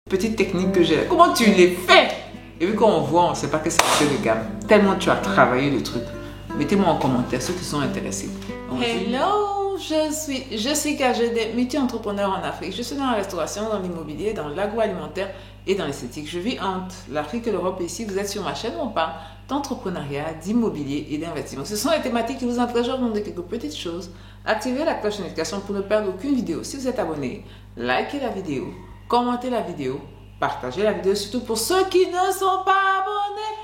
Petite technique que j'ai. Comment tu les fais? Et vu qu'on voit, on ne sait pas que c'est de gamme. Tellement tu as travaillé le truc. Mettez-moi en commentaire ceux qui sont intéressés. Hello, je suis Kajede, multi-entrepreneur en Afrique. Je suis dans la restauration, dans l'immobilier, dans l'agroalimentaire et dans l'esthétique. Je vis entre l'Afrique et l'Europe et ici, vous êtes sur ma chaîne où on parle d'entrepreneuriat, d'immobilier et d'investissement. Ce sont les thématiques qui vous intéressent. Je vais vous demander quelques petites choses. Activez la cloche de notification pour ne perdre aucune vidéo. Si vous êtes abonné, likez la vidéo, commentez la vidéo, partagez la vidéo, surtout pour ceux qui ne sont pas abonnés.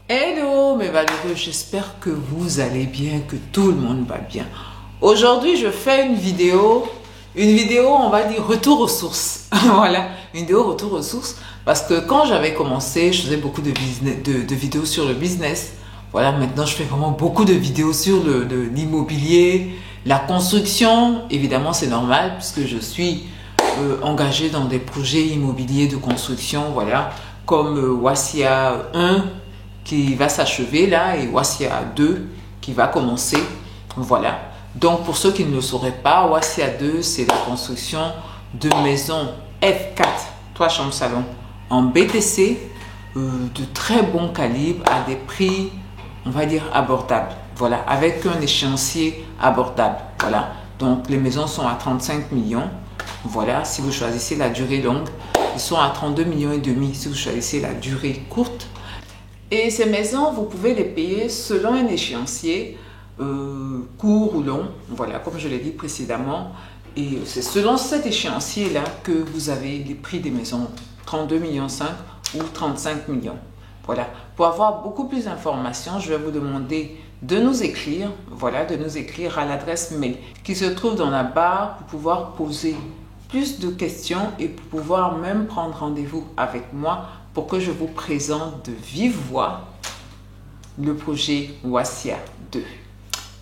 Hello mes valeureux, j'espère que vous allez bien, que tout le monde va bien. Aujourd'hui, je fais une vidéo, on va dire retour aux sources. Voilà, une vidéo retour aux sources. Parce que quand j'avais commencé, je faisais beaucoup de vidéos sur le business. Voilà, maintenant je fais vraiment beaucoup de vidéos sur l'immobilier, la construction. Évidemment, c'est normal puisque je suis engagée dans des projets immobiliers de construction. Voilà, comme Wassia 1 qui va s'achever là et Wassia 2 qui va commencer. Voilà. Donc, pour ceux qui ne le sauraient pas, Wassia 2, c'est la construction de maisons F4, 3 chambres salon, en BTC, de très bon calibre, à des prix, on va dire, abordables. Voilà, avec un échéancier abordable. Voilà. Donc, les maisons sont à 35 millions. Voilà, si vous choisissez la durée longue, ils sont à 32 millions et demi si vous choisissez la durée courte. Et ces maisons, vous pouvez les payer selon un échéancier court ou long, voilà, comme je l'ai dit précédemment. Et c'est selon cet échéancier-là que vous avez les prix des maisons, 32,5 millions ou 35 millions. Voilà. Pour avoir beaucoup plus d'informations, je vais vous demander de nous écrire, voilà, de nous écrire à l'adresse mail qui se trouve dans la barre pour pouvoir poser plus de questions et pour pouvoir même prendre rendez-vous avec moi pour que je vous présente de vive voix le projet Wassia 2.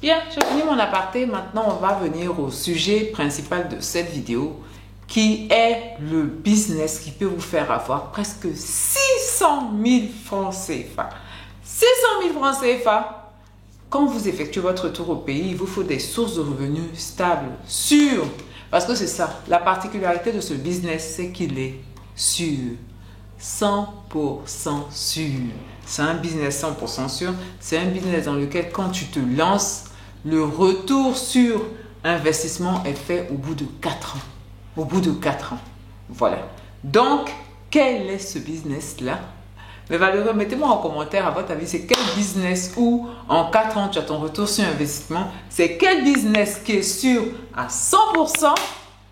Bien, j'ai fini mon aparté. Maintenant, on va venir au sujet principal de cette vidéo qui est le business qui peut vous faire avoir presque 600 000 francs CFA. 600 000 francs CFA. Quand vous effectuez votre retour au pays, il vous faut des sources de revenus stables, sûres. Parce que c'est ça, la particularité de ce business, c'est qu'il est sûr. 100% sûr. C'est un business 100% sûr. C'est un business dans lequel quand tu te lances, le retour sur investissement est fait au bout de 4 ans. Au bout de 4 ans. Voilà. Donc, quel est ce business-là? Mais valeureux, mettez-moi en commentaire à votre avis, c'est quel business où en 4 ans tu as ton retour sur investissement? C'est quel business qui est sûr à 100%?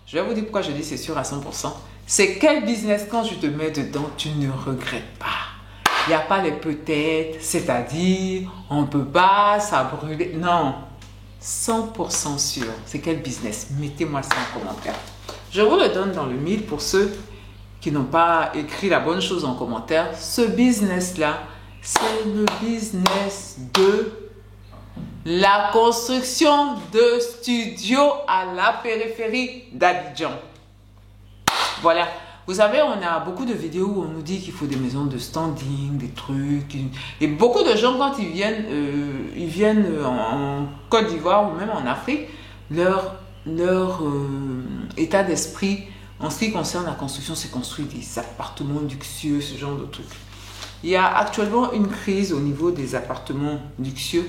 Je vais vous dire pourquoi je dis c'est sûr à 100%. C'est quel business quand tu te mets dedans, tu ne regrettes pas. Il n'y a pas les peut-être, c'est-à-dire on ne peut pas, ça brûle. Non, 100% sûr. C'est quel business? Mettez-moi ça en commentaire. Je vous le donne dans le mille pour ceux qui n'ont pas écrit la bonne chose en commentaire. Ce business-là, c'est le business de la construction de studios à la périphérie d'Abidjan. Voilà. Vous savez, on a beaucoup de vidéos où on nous dit qu'il faut des maisons de standing, des trucs. Et beaucoup de gens, quand ils viennent en Côte d'Ivoire ou même en Afrique, leur état d'esprit en ce qui concerne la construction, c'est construire des appartements luxueux, ce genre de trucs. Il y a actuellement une crise au niveau des appartements luxueux.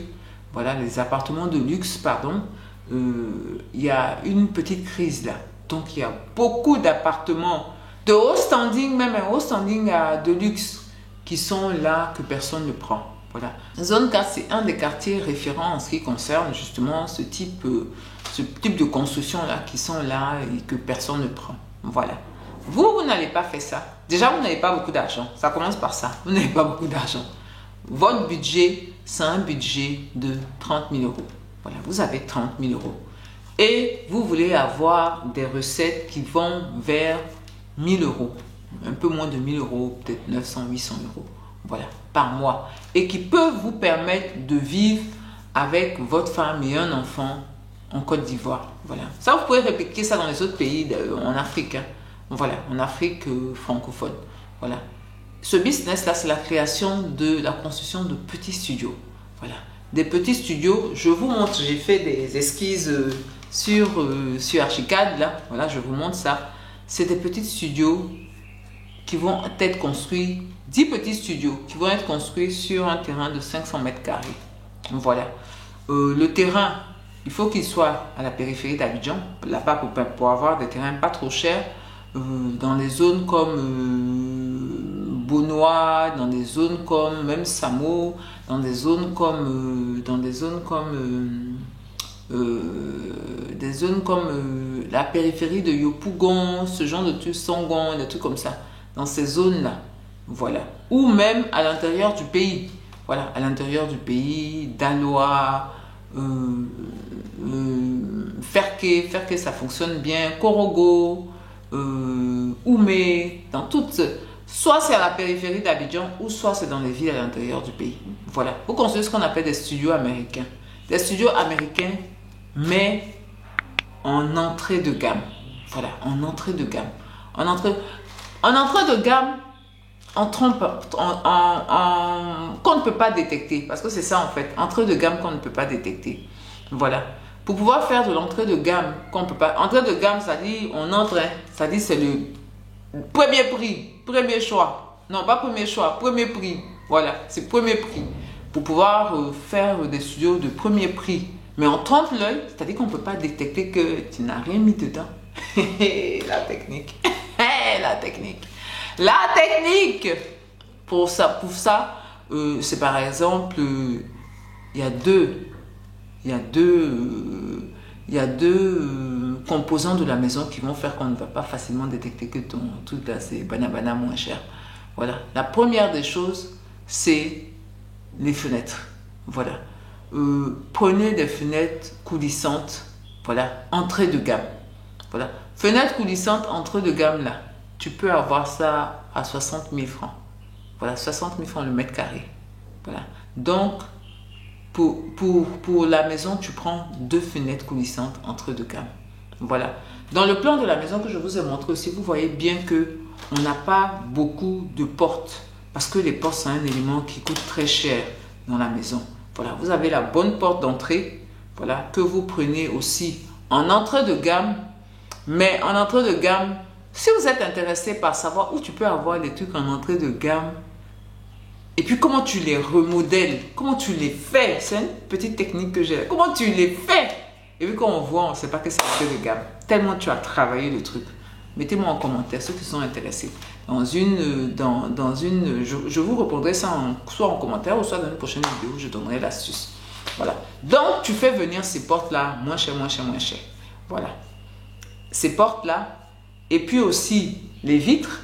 Voilà, les appartements de luxe, pardon. Il y a une petite crise là. Donc, il y a beaucoup d'appartements de haut standing, même un haut standing de luxe, qui sont là que personne ne prend. Voilà. Zone 4, c'est un des quartiers référents en ce qui concerne justement ce type de construction-là, qui sont là et que personne ne prend. Voilà. Vous n'allez pas faire ça. Déjà, vous n'avez pas beaucoup d'argent. Ça commence par ça. Vous n'avez pas beaucoup d'argent. Votre budget, c'est un budget de 30 000 euros. Voilà, vous avez 30 000 euros. Et vous voulez avoir des recettes qui vont vers 1 000 euros, un peu moins de 1 000 euros, peut-être 900, 800 euros, voilà, par mois. Et qui peuvent vous permettre de vivre avec votre femme et un enfant en Côte d'Ivoire. Voilà. Ça, vous pouvez répliquer ça dans les autres pays en Afrique. Hein. Voilà, en Afrique francophone. Voilà. Ce business-là, c'est la création la construction de petits studios. Voilà. Des petits studios, je vous montre, j'ai fait des esquisses sur Archicad, là, voilà, je vous montre ça. C'est des petits studios qui vont être construits, 10 petits studios qui vont être construits sur un terrain de 500 mètres carrés. Voilà. Le terrain, il faut qu'il soit à la périphérie d'Abidjan, là-bas pour avoir des terrains pas trop chers, dans les zones comme Bonois, dans des zones comme même Samo, dans des zones comme la périphérie de Yopougon, ce genre de trucs, Songon, des trucs comme ça, dans ces zones-là, voilà. Ou même à l'intérieur du pays, voilà, à l'intérieur du pays, Daloa, Ferké, ça fonctionne bien, Korogo, Oumé, dans toutes, soit c'est à la périphérie d'Abidjan, ou soit c'est dans les villes à l'intérieur du pays, voilà. Vous construisez ce qu'on appelle des studios américains. Des studios américains, mais en entrée de gamme. Voilà, en entrée de gamme. En entrée de gamme, qu'on ne peut pas détecter. Parce que c'est ça en fait, entrée de gamme qu'on ne peut pas détecter. Voilà. Pour pouvoir faire de l'entrée de gamme qu'on ne peut pas... Entrée de gamme, ça dit, on entre, hein, ça dit c'est le premier prix, premier choix. Non, pas premier choix, premier prix. Voilà, c'est premier prix. Pour pouvoir faire des studios de premier prix. Mais on trompe l'œil, c'est-à-dire qu'on ne peut pas détecter que tu n'as rien mis dedans. La technique. La technique. La technique. Pour ça c'est par exemple, il y a deux composants de la maison qui vont faire qu'on ne va pas facilement détecter que ton truc là, c'est banana moins cher. Voilà. La première des choses, c'est les fenêtres. Voilà. Prenez des fenêtres coulissantes, voilà, entrée de gamme. Voilà. Fenêtre coulissante, entrée de gamme, là, tu peux avoir ça à 60 000 francs. Voilà, 60 000 francs le mètre carré. Voilà. Donc, pour la maison, tu prends 2 fenêtres coulissantes, entrée de gamme. Voilà. Dans le plan de la maison que je vous ai montré aussi, vous voyez bien que on n'a pas beaucoup de portes. Parce que les portes, c'est un élément qui coûte très cher dans la maison. Voilà, vous avez la bonne porte d'entrée, voilà, que vous prenez aussi en entrée de gamme. Mais en entrée de gamme, si vous êtes intéressé par savoir où tu peux avoir des trucs en entrée de gamme, et puis comment tu les remodèles, comment tu les fais, c'est une petite technique que j'ai. Comment tu les fais? Et puis quand on voit, on ne sait pas que c'est entrée de gamme. Tellement tu as travaillé le truc. Mettez-moi en commentaire ceux qui sont intéressés. Je vous répondrai ça soit en commentaire ou soit dans une prochaine vidéo, je donnerai l'astuce. Voilà. Donc, tu fais venir ces portes-là moins cher, moins cher, moins cher. Voilà. Ces portes-là. Et puis aussi, les vitres,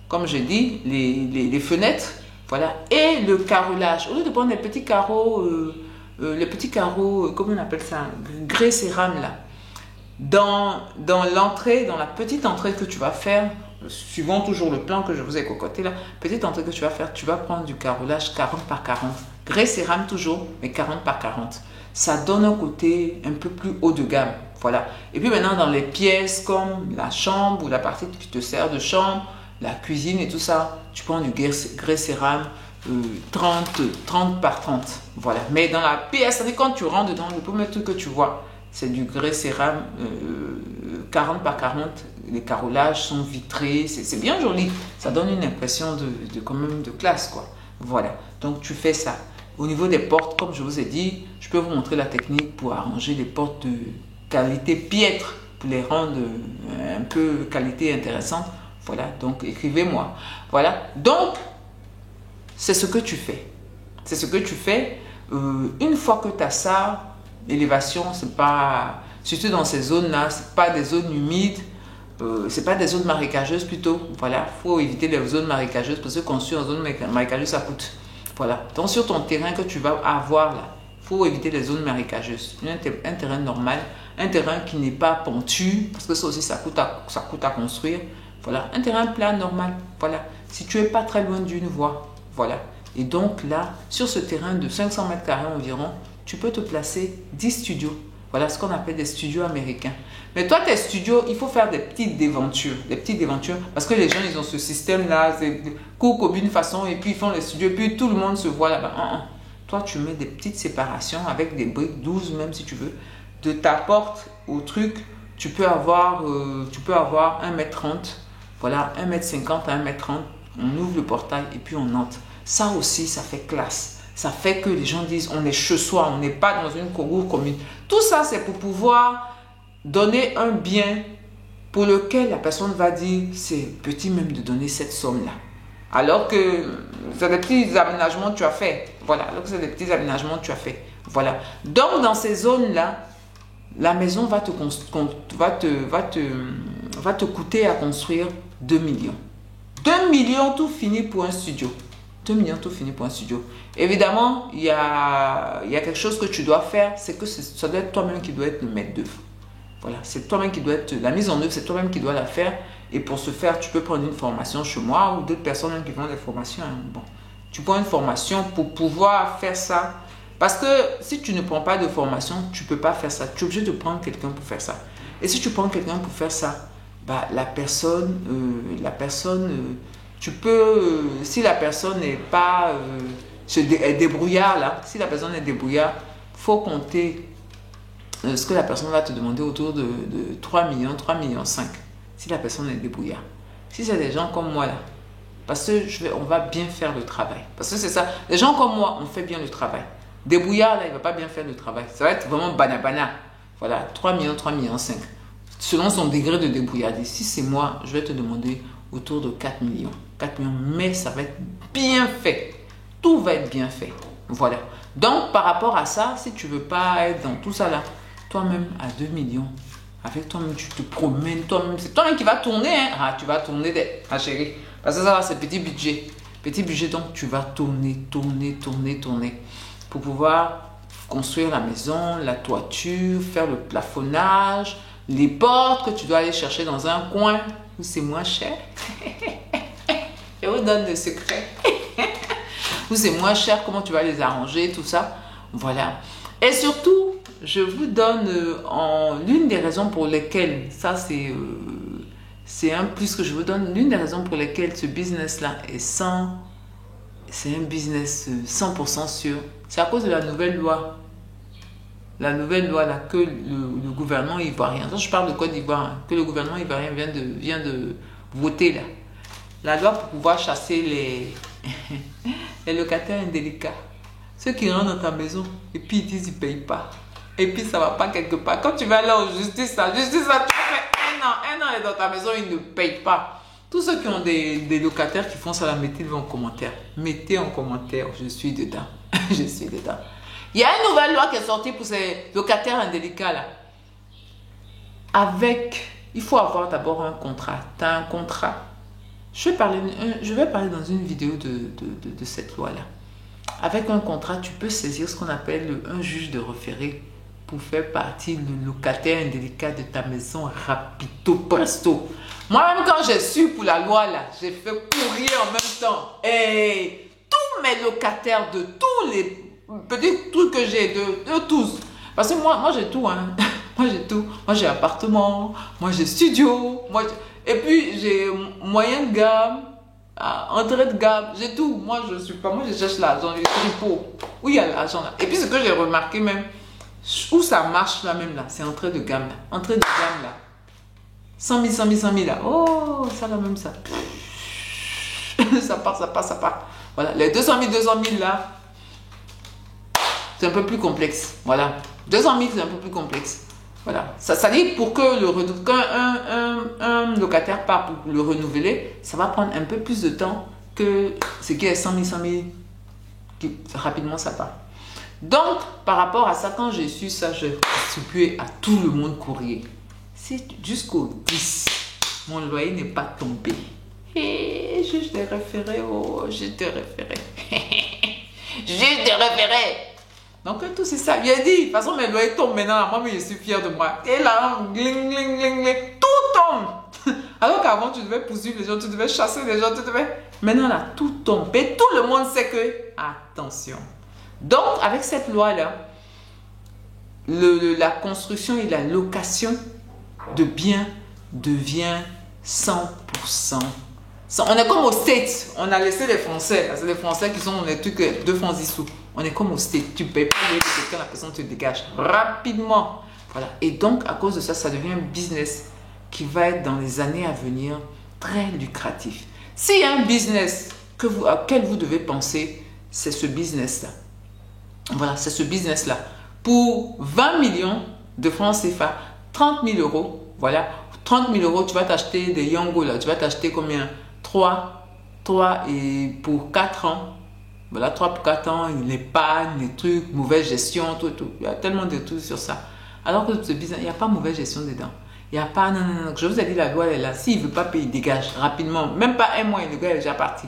comme je dis, les fenêtres. Voilà. Et le carrelage. Au lieu de prendre les petits carreaux, comment on appelle ça? Grès cérame, là. Dans l'entrée, dans la petite entrée que tu vas faire, suivant toujours le plan que je vous ai cocoté là, petite entrée que tu vas faire, tu vas prendre du carrelage 40 par 40. Grès cérame toujours, mais 40 par 40. Ça donne un côté un peu plus haut de gamme. Voilà. Et puis maintenant, dans les pièces comme la chambre ou la partie qui te sert de chambre, la cuisine et tout ça, tu prends du grès cérame 30 par 30. Voilà. Mais dans la pièce, c'est-à-dire quand tu rentres dedans, le premier truc que tu vois, c'est du grès cérame 40 par 40. Les carrelages sont vitrés. C'est bien joli. Ça donne une impression quand même de classe, quoi. Voilà. Donc, tu fais ça. Au niveau des portes, comme je vous ai dit, je peux vous montrer la technique pour arranger les portes de qualité piètre pour les rendre un peu qualité intéressante. Voilà. Donc, écrivez-moi. Voilà. Donc, c'est ce que tu fais. C'est ce que tu fais. Une fois que tu as ça, l'élévation, c'est pas, surtout dans ces zones-là, c'est pas des zones humides, c'est pas des zones marécageuses plutôt. Voilà, faut éviter les zones marécageuses parce que construire en zone marécageuse, ça coûte. Voilà, donc sur ton terrain que tu vas avoir là, faut éviter les zones marécageuses. Un terrain normal, un terrain qui n'est pas pentu, parce que ça aussi, ça coûte à construire. Voilà, un terrain plat normal. Voilà, si tu es pas très loin d'une voie. Voilà, et donc là, sur ce terrain de 500 mètres carrés environ, tu peux te placer 10 studios. Voilà ce qu'on appelle des studios américains. Mais toi, tes studios, il faut faire des petites déventures. Des petites déventures. Parce que les gens, ils ont ce système-là. C'est court d'une façon et puis ils font les studios. Et puis tout le monde se voit là-bas. Toi, tu mets des petites séparations avec des briques 12 même si tu veux. de ta porte au truc, tu peux avoir 1m30, voilà, 1m50 à 1m30. On ouvre le portail et puis on entre. Ça aussi, ça fait classe. Ça fait que les gens disent, on est chez soi, on n'est pas dans une cour commune. Tout ça, c'est pour pouvoir donner un bien pour lequel la personne va dire, c'est petit même de donner cette somme-là. Alors que c'est des petits aménagements que tu as fait. Voilà, alors que c'est des petits aménagements que tu as fait. Voilà. Donc, dans ces zones-là, la maison va te coûter à construire 2 millions. 2 millions tout fini pour un studio. 2 millions tout fini pour un studio. Évidemment, il y a quelque chose que tu dois faire, c'est que ça doit être toi-même qui doit être le maître d'œuvre. Voilà, c'est toi-même qui doit être, la mise en œuvre, c'est toi-même qui dois la faire. Et pour ce faire, tu peux prendre une formation chez moi ou d'autres personnes qui font des formations. Bon, tu prends une formation pour pouvoir faire ça. Parce que si tu ne prends pas de formation, tu ne peux pas faire ça. Tu es obligé de prendre quelqu'un pour faire ça. Et si tu prends quelqu'un pour faire ça, bah, la personne, tu peux, si la personne n'est pas débrouillard là, si la personne est débrouillard, il faut compter ce que la personne va te demander autour de 3 millions, 3 millions 5. Si la personne est débrouillard. Si c'est des gens comme moi là, parce que on va bien faire le travail. Parce que c'est ça, les gens comme moi, on fait bien le travail. Débrouillard là, il ne va pas bien faire le travail. Ça va être vraiment banabana. Voilà, 3 millions, 3 millions 5. Selon son degré de débrouillardise. Si c'est moi, je vais te demander autour de 4 millions. 4 millions, mais ça va être bien fait. Tout va être bien fait. Voilà. Donc, par rapport à ça, si tu ne veux pas être dans tout ça là, toi-même à 2 millions, avec toi-même, tu te promènes, toi-même, c'est toi-même qui vas tourner. Hein? Ah, tu vas tourner, ma chérie. Parce que ça, c'est petit budget. Petit budget, donc tu vas tourner pour pouvoir construire la maison, la toiture, faire le plafonnage, les portes que tu dois aller chercher dans un coin où c'est moins cher. Je vous donne le secret. Où c'est moins cher, comment tu vas les arranger, tout ça. Voilà. Et surtout, je vous donne l'une des raisons pour lesquelles, ça c'est un plus que je vous donne, l'une des raisons pour lesquelles ce business-là c'est un business 100% sûr. C'est à cause de la nouvelle loi. La nouvelle loi là, que le gouvernement ivoirien, je parle de Côte d'Ivoire, hein, que le gouvernement ivoirien vient de voter là. La loi pour pouvoir chasser les locataires indélicats. Ceux qui rentrent dans ta maison et puis ils disent qu'ils ne payent pas. Et puis ça ne va pas quelque part. Quand tu vas aller en justice, la justice là, tu fais un an et dans ta maison, ils ne payent pas. Tous ceux qui ont des locataires qui font ça, là, mettez-le en commentaire. Mettez en commentaire, je suis dedans. Je suis dedans. Il y a une nouvelle loi qui est sortie pour ces locataires indélicats là. Il faut avoir d'abord un contrat. Tu as un contrat. Je vais parler dans une vidéo de cette loi là. Avec un contrat, tu peux saisir ce qu'on appelle un juge de référé pour faire partie le locataire indélicat de ta maison rapidement, presto. Moi-même, quand j'ai su pour la loi, là, j'ai fait courir en même temps. Et tous mes locataires de tous les petits trucs que j'ai, de tous. Parce que moi j'ai tout. Hein. Moi, j'ai tout. Moi, j'ai appartement, moi, j'ai studio. Et puis, j'ai moyenne de gamme. Entrée de gamme, j'ai tout. Moi, je cherche l'argent, je suis pauvre. Où il y a l'argent là. Et puis, ce que j'ai remarqué même, où ça marche là même là, c'est entrée de gamme là. Entrée de gamme là. 100 000, 100 000, 100 000 là. Oh, ça là même ça. Ça part. Voilà, les 200 000 là, c'est un peu plus complexe. Voilà. 200 000, c'est un peu plus complexe. Voilà. Ça dit pour que un locataire part pour le renouveler, ça va prendre un peu plus de temps que ce qui est 100 000, 100 000, qui rapidement ça part. Donc, par rapport à ça, quand j'ai su ça, j'ai distribué à tout le monde courrier. C'est jusqu'au 10, mon loyer n'est pas tombé. Et juge des référés, oh, juge des référés. Juge des référés. Donc, tout c'est ça. Bien dit. De toute façon, mes loyers tombent maintenant. Moi, mais je suis fière de moi. Et là, gling, gling, gling, gling, tout tombe. Alors qu'avant, tu devais poursuivre les gens, tu devais chasser les gens, tu devais... Maintenant, là, tout tombe. Et tout le monde sait que... Attention. Donc, avec cette loi-là, la construction et la location de biens devient 100%. On est comme aux States. On a laissé les Français. C'est les Français qui sont les trucs 2 francs 10 sous. On est comme aux States. Tu ne payes pas quelqu'un, la personne te dégage rapidement. Voilà. Et donc, à cause de ça, ça devient un business qui va être dans les années à venir très lucratif. S'il y a un business auquel vous devez penser, c'est ce business-là. Voilà, c'est ce business-là. Pour 20 millions de francs CFA, 30 000 euros, voilà, 30 000 euros, tu vas t'acheter des Yango, là, tu vas t'acheter combien? 3 et pour 4 ans. Voilà, 3 pour 4 ans, l'épargne, les trucs, mauvaise gestion, tout. Il y a tellement de trucs sur ça. Alors que ce business, il n'y a pas mauvaise gestion dedans. Il n'y a pas, non. Je vous ai dit, la loi, elle est là. S'il ne veut pas payer, il dégage rapidement. Même pas un mois, le gars est déjà parti.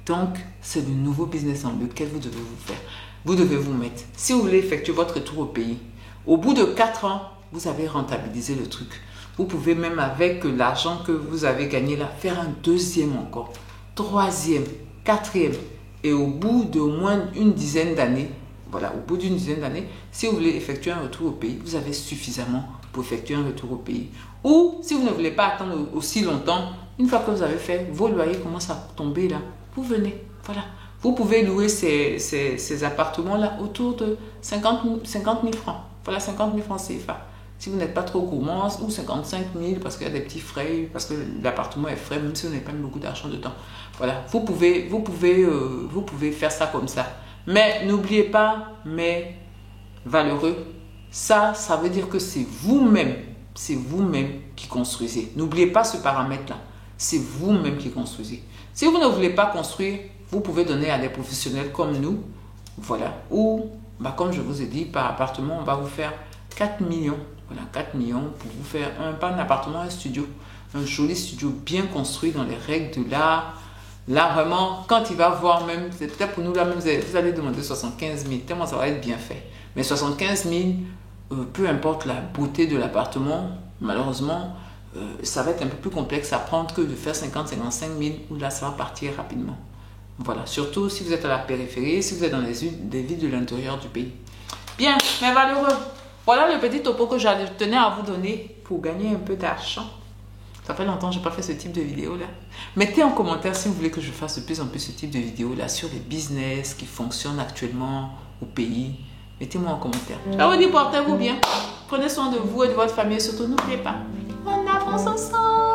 Donc, c'est le nouveau business dans lequel vous devez vous faire. Vous devez vous mettre. Si vous voulez effectuer votre retour au pays, au bout de 4 ans, vous avez rentabilisé le truc. Vous pouvez même avec l'argent que vous avez gagné là, faire un deuxième encore, troisième, quatrième. Et au bout d'au moins une dizaine d'années, voilà, au bout d'une dizaine d'années, si vous voulez effectuer un retour au pays, vous avez suffisamment pour effectuer un retour au pays. Ou si vous ne voulez pas attendre aussi longtemps, une fois que vous avez fait, vos loyers commencent à tomber là, vous venez, voilà. Vous pouvez louer ces appartements-là autour de 50 000 francs. Voilà, 50 000 francs CFA. Si vous n'êtes pas trop gourmand, ou 55 000 parce qu'il y a des petits frais, parce que l'appartement est frais, même si vous n'avez pas mis beaucoup d'argent dedans. Voilà, vous pouvez faire ça comme ça. Mais n'oubliez pas, mais valeureux, ça veut dire que c'est vous-même qui construisez. N'oubliez pas ce paramètre-là. C'est vous-même qui construisez. Si vous ne voulez pas construire, vous pouvez donner à des professionnels comme nous, voilà, ou, comme je vous ai dit, par appartement, on va vous faire 4 millions. Voilà, 4 millions pour vous faire pas un appartement, un studio. Un joli studio bien construit dans les règles de l'art. Là, vraiment, quand il va voir même, c'est peut-être pour nous, là, même, vous allez demander 75 000, tellement ça va être bien fait. Mais 75 000, peu importe la beauté de l'appartement, malheureusement, ça va être un peu plus complexe à prendre que de faire 55 000, où là, ça va partir rapidement. Voilà, surtout si vous êtes à la périphérie, si vous êtes dans des villes de l'intérieur du pays. Bien, mais valeureux. Voilà le petit topo que je tenais à vous donner pour gagner un peu d'argent. Ça fait longtemps que je n'ai pas fait ce type de vidéo là. Mettez en commentaire si vous voulez que je fasse de plus en plus ce type de vidéo là sur les business qui fonctionnent actuellement au pays. Mettez-moi en commentaire. Je vous dis, portez-vous bien. Prenez soin de vous et de votre famille. Et surtout, n'oubliez pas, on avance ensemble.